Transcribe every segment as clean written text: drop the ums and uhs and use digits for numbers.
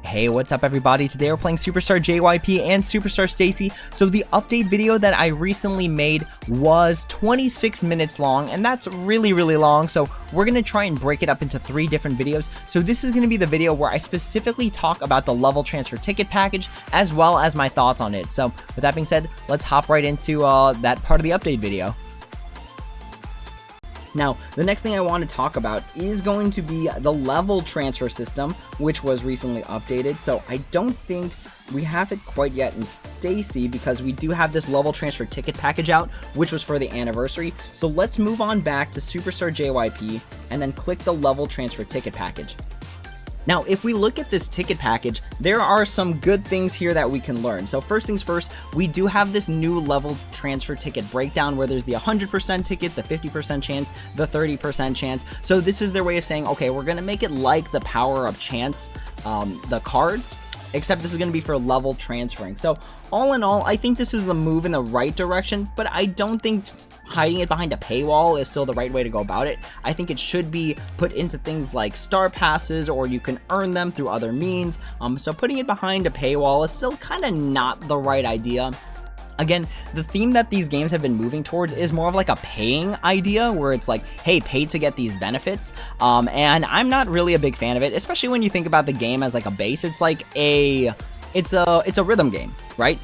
Hey, what's up everybody? Today we're playing Superstar JYP and Superstar STAYC. So the update video that I recently made was 26 minutes long, and that's really long. So we're going to try and break it up into 3 different videos. So this is going to be the video where I specifically talk about the level transfer ticket package as well as my thoughts on it. So with that being said, let's hop right into that part of the update video. Now, the next thing I want to talk about is going to be the level transfer system, which was recently updated. So I don't think we have it quite yet in STAYC because we do have this level transfer ticket package out, which was for the anniversary. So let's move on back to Superstar JYP and then click the level transfer ticket package. Now, if we look at this ticket package, there are some good things here that we can learn. So first things first, we do have this new level transfer ticket breakdown where there's the 100% ticket, the 50% chance, the 30% chance. So this is their way of saying, okay, we're going to make it like the power of chance, the cards, except this is going to be for level transferring. So all in all, I think this is the move in the right direction, but I don't think hiding it behind a paywall is still the right way to go about it. I think it should be put into things like star passes, or you can earn them through other means. So putting it behind a paywall is still kind of not the right idea. Again, the theme that these games have been moving towards is more of like a paying idea where it's like, hey, pay to get these benefits. And I'm not really a big fan of it, especially when you think about the game as like a base. It's like it's a rhythm game, right?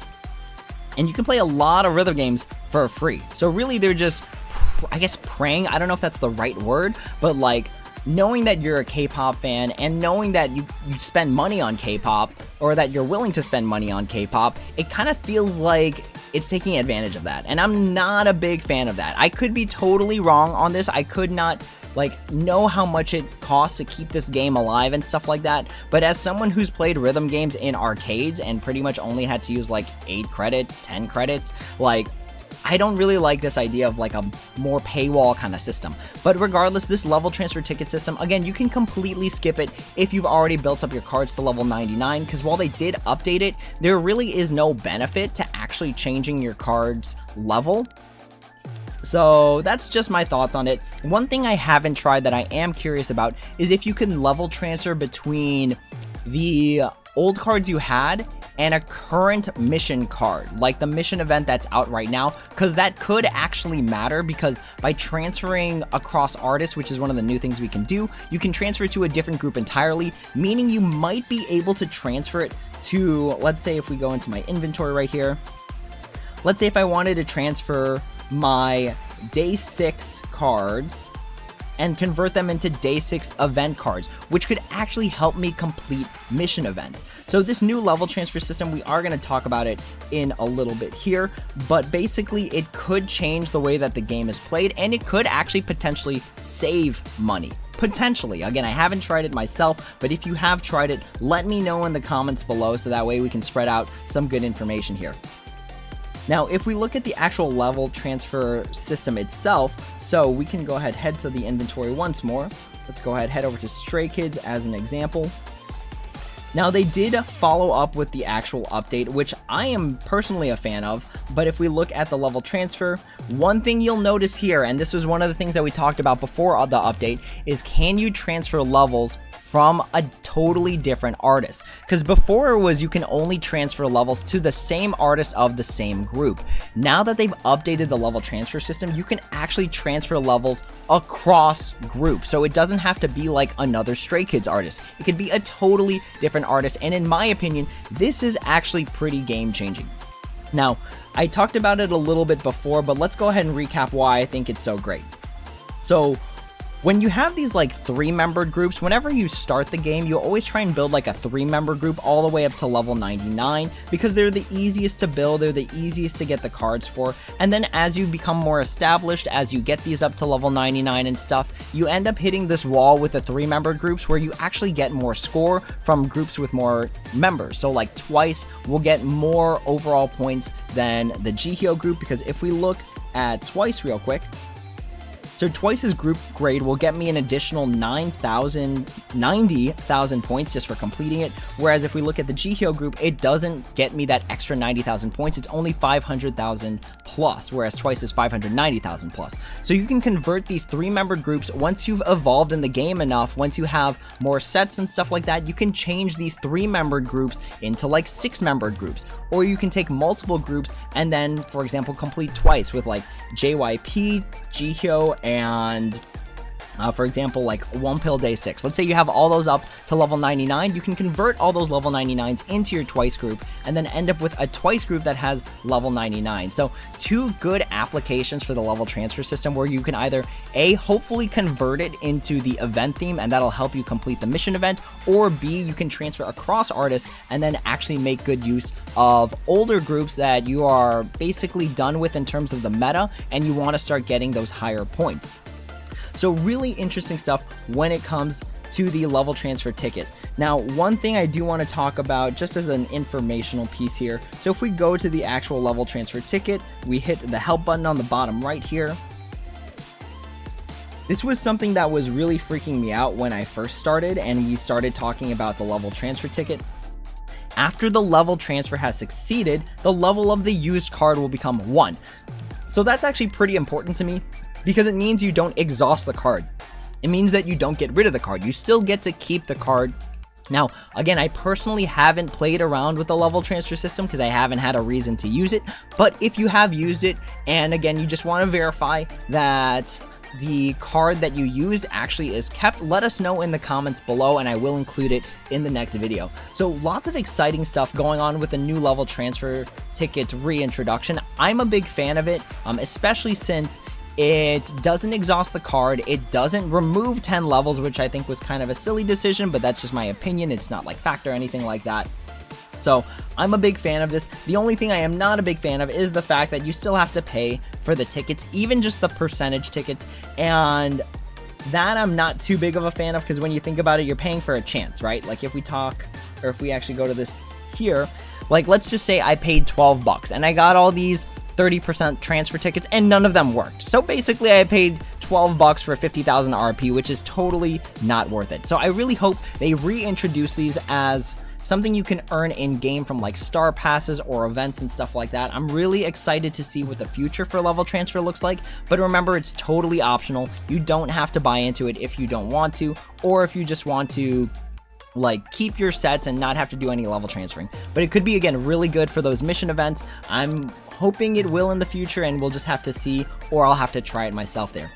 And you can play a lot of rhythm games for free. So really they're just, I guess, preying. I don't know if that's the right word, but like knowing that you're a K-pop fan and knowing that you spend money on K-pop, or that you're willing to spend money on K-pop, it kind of feels like it's taking advantage of that, and I'm not a big fan of that. I could be totally wrong on this. I could not know how much it costs to keep this game alive and stuff like that, but as someone who's played rhythm games in arcades and pretty much only had to use like 8 credits, 10 credits, I don't really like this idea of like a more paywall kind of system. But regardless, this level transfer ticket system, again, you can completely skip it if you've already built up your cards to level 99, because while they did update it, there really is no benefit to actually changing your cards level. So that's just my thoughts on it. One thing I haven't tried that I am curious about is if you can level transfer between the old cards you had and a current mission card, like the mission event that's out right now, because that could actually matter, because by transferring across artists, which is one of the new things we can do, you can transfer to a different group entirely, meaning you might be able to transfer it to, let's say if we go into my inventory right here, let's say if I wanted to transfer my day 6 cards and convert them into day 6 event cards, which could actually help me complete mission events. So this new level transfer system, we are going to talk about it in a little bit here, but basically it could change the way that the game is played, and it could actually potentially save money. Potentially. Again, I haven't tried it myself, but if you have tried it, let me know in the comments below so that way we can spread out some good information here. Now, if we look at the actual level transfer system itself, so we can go ahead, head to the inventory once more. Let's go ahead, head over to Stray Kids as an example. Now, they did follow up with the actual update, which I am personally a fan of, but if we look at the level transfer, one thing you'll notice here, and this was one of the things that we talked about before the update, is can you transfer levels from a totally different artist? Because before it was you can only transfer levels to the same artist of the same group. Now that they've updated the level transfer system, you can actually transfer levels across groups. So it doesn't have to be like another Stray Kids artist. It could be a totally different artist, and in my opinion, this is actually pretty game changing. Now, I talked about it a little bit before, but let's go ahead and recap why I think it's so great. So when you have these like 3-membered groups, whenever you start the game, you always try and build like a 3-member group all the way up to level 99, because they're the easiest to build, they're the easiest to get the cards for, and then as you become more established, as you get these up to level 99 and stuff, you end up hitting this wall with the 3-member groups where you actually get more score from groups with more members. So like TWICE will get more overall points than the Jihyo group, because if we look at TWICE real quick, So Twice's group grade will get me an additional 90,000 points just for completing it, whereas if we look at the Jihyo group, it doesn't get me that extra 90,000 points. It's only 500,000 plus, whereas Twice is 590,000 plus. So you can convert these 3-membered groups once you've evolved in the game enough. Once you have more sets and stuff like that, you can change these 3-membered groups into like 6-membered groups, or you can take multiple groups and then, for example, complete Twice with like JYP, Jihyo, and for example, like One Pill Day 6. Let's say you have all those up to level 99. You can convert all those level 99s into your Twice group and then end up with a Twice group that has level 99. So 2 good applications for the level transfer system, where you can either A, hopefully convert it into the event theme and that'll help you complete the mission event, or B, you can transfer across artists and then actually make good use of older groups that you are basically done with in terms of the meta and you want to start getting those higher points. So really interesting stuff when it comes to the level transfer ticket. Now, one thing I do want to talk about just as an informational piece here. So if we go to the actual level transfer ticket, we hit the help button on the bottom right here. This was something that was really freaking me out when I first started and we started talking about the level transfer ticket. After the level transfer has succeeded, the level of the used card will become 1. So that's actually pretty important to me, because it means you don't exhaust the card. It means that you don't get rid of the card. You still get to keep the card. Now, again, I personally haven't played around with the level transfer system because I haven't had a reason to use it. But if you have used it, and again, you just want to verify that the card that you use actually is kept, let us know in the comments below and I will include it in the next video. So lots of exciting stuff going on with the new level transfer ticket reintroduction. I'm a big fan of it, especially since it doesn't exhaust the card. It doesn't remove 10 levels, which I think was kind of a silly decision, but that's just my opinion. It's not like fact or anything like that. So I'm a big fan of this. The only thing I am not a big fan of is the fact that you still have to pay for the tickets, even just the percentage tickets. And that I'm not too big of a fan of, because when you think about it, you're paying for a chance, right? Like if we talk, or if we actually go to this here, like let's just say I paid 12 bucks and I got all these 30% transfer tickets and none of them worked. So basically I paid 12 bucks for 50,000 RP, which is totally not worth it. So I really hope they reintroduce these as something you can earn in game from like star passes or events and stuff like that. I'm really excited to see what the future for level transfer looks like, but remember, it's totally optional. You don't have to buy into it if you don't want to, or if you just want to like keep your sets and not have to do any level transferring. But it could be, again, really good for those mission events. I'm hoping it will in the future, and we'll just have to see, or I'll have to try it myself there.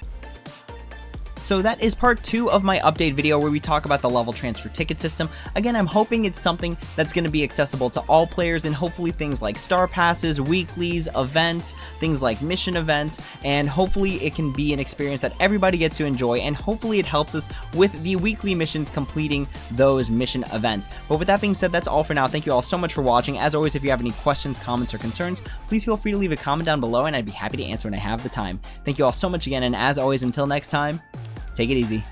So that is part 2 of my update video where we talk about the level transfer ticket system. Again, I'm hoping it's something that's going to be accessible to all players, and hopefully things like star passes, weeklies, events, things like mission events, and hopefully it can be an experience that everybody gets to enjoy, and hopefully it helps us with the weekly missions, completing those mission events. But with that being said, that's all for now. Thank you all so much for watching. As always, if you have any questions, comments, or concerns, please feel free to leave a comment down below, and I'd be happy to answer when I have the time. Thank you all so much again, and as always, until next time, take it easy.